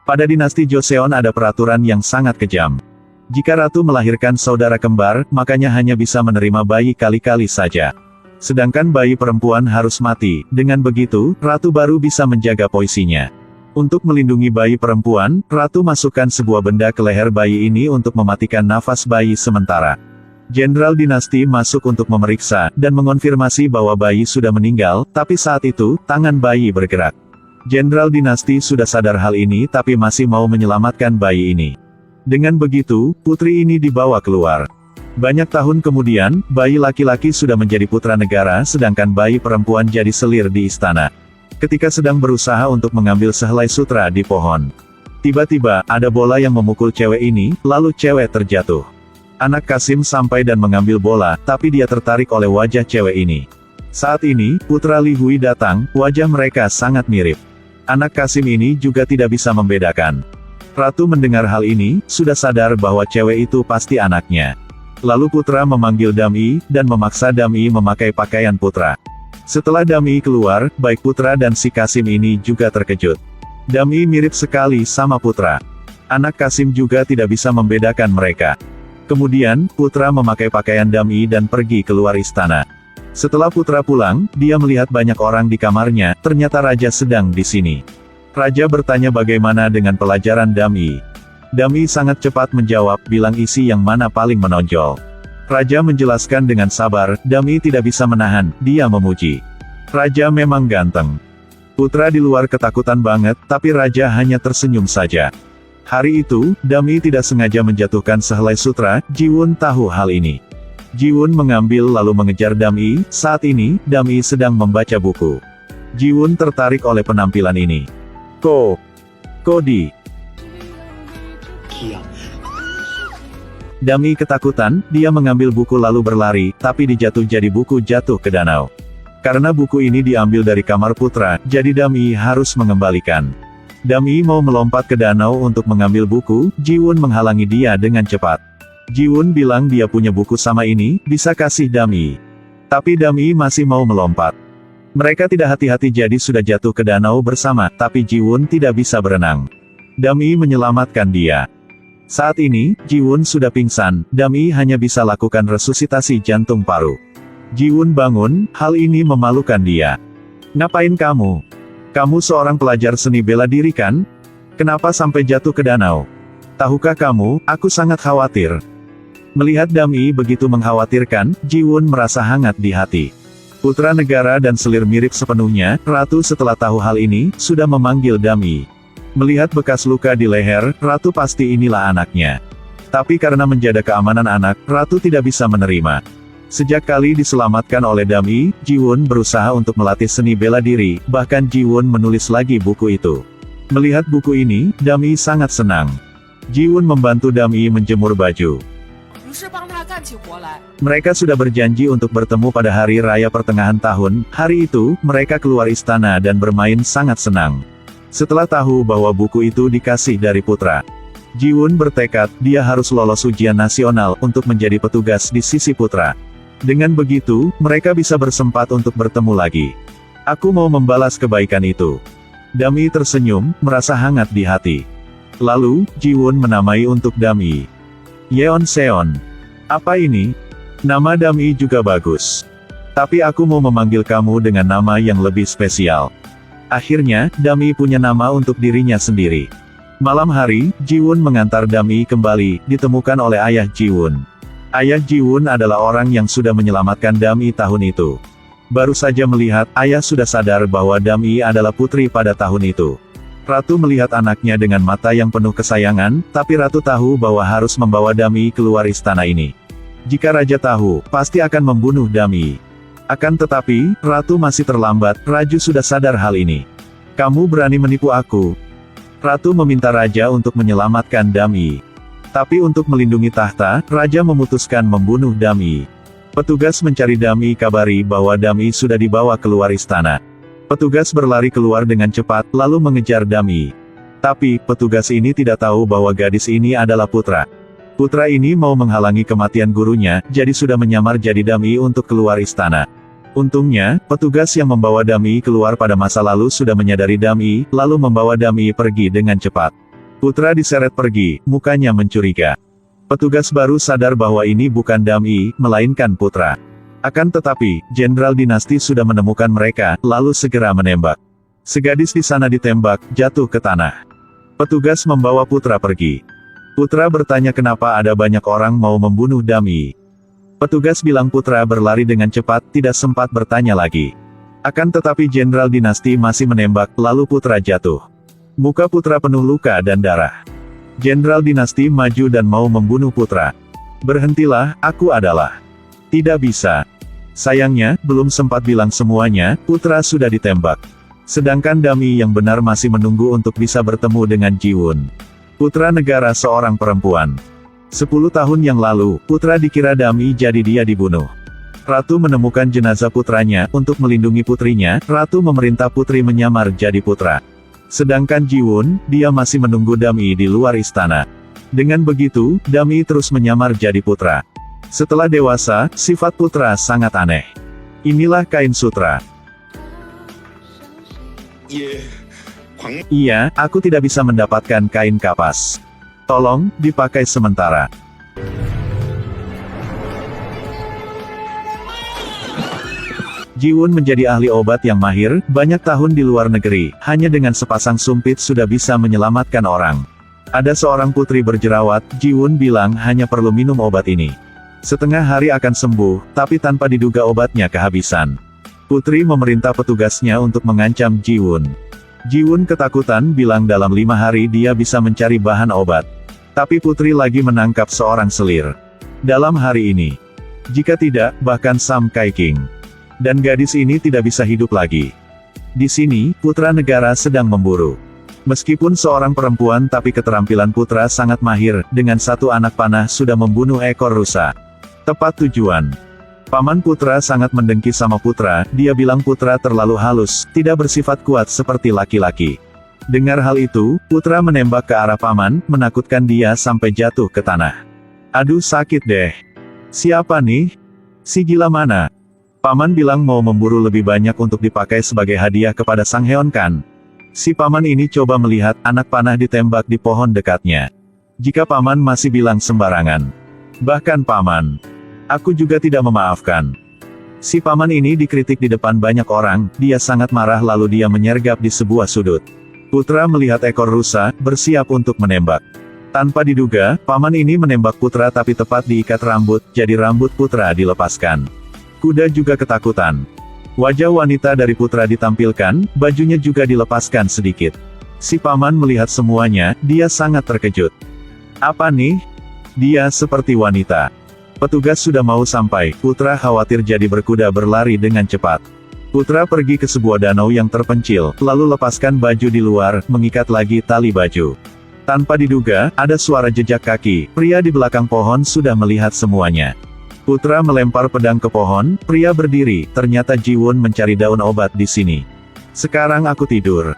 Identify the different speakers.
Speaker 1: Pada dinasti Joseon ada peraturan yang sangat kejam. Jika ratu melahirkan saudara kembar, makanya hanya bisa menerima bayi kali-kali saja. Sedangkan bayi perempuan harus mati, dengan begitu, ratu baru bisa menjaga posisinya. Untuk melindungi bayi perempuan, ratu masukkan sebuah benda ke leher bayi ini untuk mematikan nafas bayi sementara. Jenderal dinasti masuk untuk memeriksa, dan mengonfirmasi bahwa bayi sudah meninggal, tapi saat itu, tangan bayi bergerak. Jenderal dinasti sudah sadar hal ini tapi masih mau menyelamatkan bayi ini. Dengan begitu, putri ini dibawa keluar. Banyak tahun kemudian, bayi laki-laki sudah menjadi putra negara sedangkan bayi perempuan jadi selir di istana. Ketika sedang berusaha untuk mengambil sehelai sutra di pohon. Tiba-tiba, ada bola yang memukul cewek ini, lalu cewek terjatuh. Anak Kasim sampai dan mengambil bola, tapi dia tertarik oleh wajah cewek ini. Saat ini, putra Li Hui datang, wajah mereka sangat mirip. Anak Kasim ini juga tidak bisa membedakan. Ratu mendengar hal ini, sudah sadar bahwa cewek itu pasti anaknya. Lalu putra memanggil Dami, dan memaksa Dami memakai pakaian putra. Setelah Dami keluar, baik putra dan si Kasim ini juga terkejut. Dami mirip sekali sama putra. Anak Kasim juga tidak bisa membedakan mereka. Kemudian, putra memakai pakaian Dami dan pergi keluar istana. Setelah putra pulang, dia melihat banyak orang di kamarnya, ternyata raja sedang di sini. Raja bertanya bagaimana dengan pelajaran Dami. Dami sangat cepat menjawab, bilang isi yang mana paling menonjol. Raja menjelaskan dengan sabar, Dami tidak bisa menahan, dia memuji. Raja memang ganteng. Putra di luar ketakutan banget, tapi raja hanya tersenyum saja. Hari itu, Dami tidak sengaja menjatuhkan sehelai sutra, Jiwon tahu hal ini. Jiwon mengambil lalu mengejar Dami, saat ini, Dami sedang membaca buku. Jiwon tertarik oleh penampilan ini. Kodi. Dami ketakutan, dia mengambil buku lalu berlari, tapi jadi buku jatuh ke danau. Karena buku ini diambil dari kamar putra, jadi Dami harus mengembalikan. Dami mau melompat ke danau untuk mengambil buku, Jiwon menghalangi dia dengan cepat. Jiwon bilang dia punya buku sama ini, bisa kasih Dami. Tapi Dami masih mau melompat. Mereka tidak hati-hati jadi sudah jatuh ke danau bersama, tapi Jiwon tidak bisa berenang. Dami menyelamatkan dia. Saat ini, Jiwon sudah pingsan, Dami hanya bisa lakukan resusitasi jantung paru. Jiwon bangun, hal ini memalukan dia. Ngapain kamu? Kamu seorang pelajar seni bela diri kan? Kenapa sampai jatuh ke danau? Tahukah kamu, aku sangat khawatir. Melihat Dami begitu mengkhawatirkan, Jiwon merasa hangat di hati. Putra negara dan selir mirip sepenuhnya, ratu setelah tahu hal ini, sudah memanggil Dami. Melihat bekas luka di leher, ratu pasti inilah anaknya. Tapi karena menjaga keamanan anak, ratu tidak bisa menerima. Sejak kali diselamatkan oleh Dami, Jiwon berusaha untuk melatih seni bela diri, bahkan Jiwon menulis lagi buku itu. Melihat buku ini, Dami sangat senang. Jiwon membantu Dami menjemur baju. Mereka sudah berjanji untuk bertemu pada hari raya pertengahan tahun. Hari itu, mereka keluar istana dan bermain sangat senang. Setelah tahu bahwa buku itu dikasih dari putra, Jiwon bertekad, dia harus lolos ujian nasional untuk menjadi petugas di sisi putra. Dengan begitu, mereka bisa bersempat untuk bertemu lagi. Aku mau membalas kebaikan itu. Dami tersenyum, merasa hangat di hati. Lalu, Jiwon menamai untuk Dami. Yeonseon. Apa ini? Nama Dami juga bagus. Tapi aku mau memanggil kamu dengan nama yang lebih spesial. Akhirnya, Dami punya nama untuk dirinya sendiri. Malam hari, Jiwon mengantar Dami kembali, ditemukan oleh ayah Jiwon. Ayah Jiwon adalah orang yang sudah menyelamatkan Dami tahun itu. Baru saja melihat, ayah sudah sadar bahwa Dami adalah putri pada tahun itu. Ratu melihat anaknya dengan mata yang penuh kesayangan, tapi Ratu tahu bahwa harus membawa Dami keluar istana ini. Jika Raja tahu, pasti akan membunuh Dami. Akan tetapi, Ratu masih terlambat, Raju sudah sadar hal ini. Kamu berani menipu aku. Ratu meminta Raja untuk menyelamatkan Dami. Tapi untuk melindungi tahta, Raja memutuskan membunuh Dami. Petugas mencari Dami kabari bahwa Dami sudah dibawa keluar istana. Petugas berlari keluar dengan cepat, lalu mengejar Dami. Tapi, petugas ini tidak tahu bahwa gadis ini adalah putra. Putra ini mau menghalangi kematian gurunya, jadi sudah menyamar jadi Dami untuk keluar istana. Untungnya, petugas yang membawa Dami keluar pada masa lalu sudah menyadari Dami, lalu membawa Dami pergi dengan cepat. Putra diseret pergi, mukanya mencuriga. Petugas baru sadar bahwa ini bukan Dam-i, melainkan Putra. Akan tetapi, Jenderal Dinasti sudah menemukan mereka, lalu segera menembak. Segadis di sana ditembak, jatuh ke tanah. Petugas membawa Putra pergi. Putra bertanya kenapa ada banyak orang mau membunuh Dam-i. Petugas bilang Putra berlari dengan cepat, tidak sempat bertanya lagi. Akan tetapi Jenderal Dinasti masih menembak, lalu Putra jatuh. Muka Putra penuh luka dan darah. Jenderal Dinasti maju dan mau membunuh Putra. Berhentilah, aku adalah. Tidak bisa. Sayangnya, belum sempat bilang semuanya, Putra sudah ditembak. Sedangkan Dam-i yang benar masih menunggu untuk bisa bertemu dengan Ji-won. Putra negara seorang perempuan. 10 tahun yang lalu, Putra dikira Dam-i jadi dia dibunuh. Ratu menemukan jenazah putranya, untuk melindungi putrinya, Ratu memerintah putri menyamar jadi Putra. Sedangkan Ji-won, dia masih menunggu Dam-i di luar istana. Dengan begitu, Dam-i terus menyamar jadi Putra. Setelah dewasa, sifat Putra sangat aneh. Inilah kain sutra. Iya, aku tidak bisa mendapatkan kain kapas. Tolong, dipakai sementara. Ji-won menjadi ahli obat yang mahir, banyak tahun di luar negeri, hanya dengan sepasang sumpit sudah bisa menyelamatkan orang. Ada seorang putri berjerawat, Ji-won bilang hanya perlu minum obat ini. Setengah hari akan sembuh, tapi tanpa diduga obatnya kehabisan. Putri memerintah petugasnya untuk mengancam Ji-won. Ji-won ketakutan bilang dalam 5 hari dia bisa mencari bahan obat. Tapi putri lagi menangkap seorang selir. Dalam hari ini. Jika tidak, bahkan Sam Kai-king. Dan gadis ini tidak bisa hidup lagi. Di sini, putra negara sedang memburu. Meskipun seorang perempuan tapi keterampilan Putra sangat mahir, dengan satu anak panah sudah membunuh ekor rusa. Tepat tujuan. Paman Putra sangat mendengki sama Putra, dia bilang Putra terlalu halus, tidak bersifat kuat seperti laki-laki. Dengar hal itu, Putra menembak ke arah paman, menakutkan dia sampai jatuh ke tanah. Aduh sakit deh. Siapa nih? Si gila mana? Paman bilang mau memburu lebih banyak untuk dipakai sebagai hadiah kepada Sang Heon kan. Si paman ini coba melihat anak panah ditembak di pohon dekatnya. Jika paman masih bilang sembarangan. Bahkan paman. Aku juga tidak memaafkan. Si paman ini dikritik di depan banyak orang, dia sangat marah lalu dia menyergap di sebuah sudut. Putra melihat ekor rusa, bersiap untuk menembak. Tanpa diduga, paman ini menembak Putra tapi tepat diikat rambut, jadi rambut Putra dilepaskan. Kuda juga ketakutan. Wajah wanita dari Putra ditampilkan, bajunya juga dilepaskan sedikit. Si paman melihat semuanya, dia sangat terkejut. Apa nih? Dia seperti wanita. Petugas sudah mau sampai, Putra khawatir jadi berkuda berlari dengan cepat. Putra pergi ke sebuah danau yang terpencil, lalu lepaskan baju di luar, mengikat lagi tali baju. Tanpa diduga, ada suara jejak kaki, pria di belakang pohon sudah melihat semuanya. Putra melempar pedang ke pohon, pria berdiri, ternyata Ji-won mencari daun obat di sini. Sekarang aku tidur.